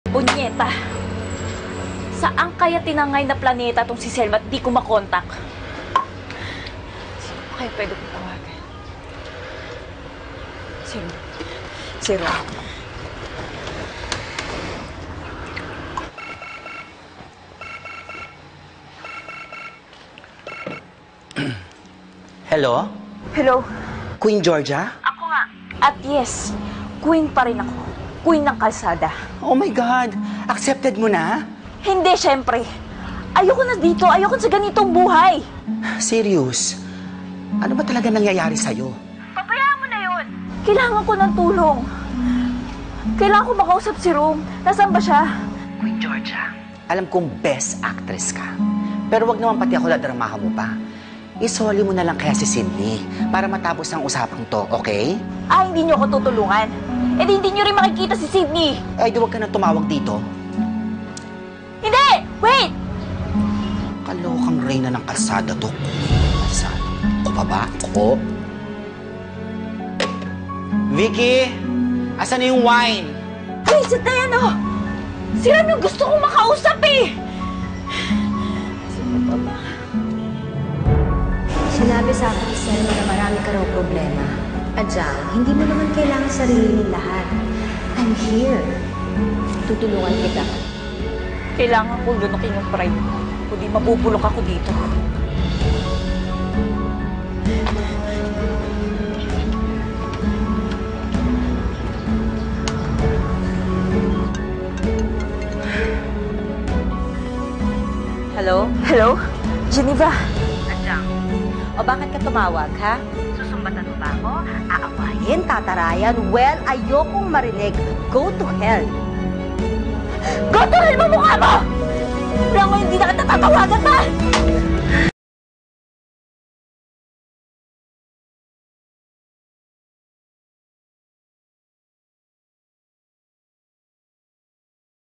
Punyeta! Saan kaya tinangay na planeta tong si Selma at di ko makontak? Sino pa kaya pwede kong tawagan? Zero. Hello? Hello? Queen Georgia? Ako nga. At yes, queen pa rin ako. Queen ng kalsada. Oh my God! Accepted mo na? Hindi, syempre. Ayoko na dito. Ayoko sa ganitong buhay. Serious? Ano ba talaga nangyayari sa'yo? Pabayaan mo na yun. Kailangan ko ng tulong. Kailangan ko makausap si Rome. Nasaan ba siya? Queen Georgia, alam kong best actress ka. Pero wag naman pati ako dadramahan mo pa. Isoli mo na lang kaya si Sydney para matapos ang usapang to, okay? Hindi niyo ako tutulungan. Eh di hindi niyo rin makikita si Sydney. Ay, di wag ka na tumawag dito. Hindi! Wait! Kalokang reyna ng kalsada to. Kalsada. O baba? O? Vicky! Asan na yung wine? Vincent na yan, oh! Si Ram yung gusto kong makausap, eh! Sino pa ba? Sinabi sa akin ni Selma na marami ka raw problema. Adyang, hindi mo naman kailangan sarilinin lahat. I'm here. Tutulungan kita. Kailangan kong lunukin yung pride ko. Kundi mabubulok ako dito. Hello? Hello? Geneva? Adyang. O bakit ka tumawag, ha? Susumbatan mo ba ako? Aawayin, tatarayan? Well, ayokong marinig. Go to hell. Go to hell mo mukha mo! Wala mo hindi na kita tatawagan pa!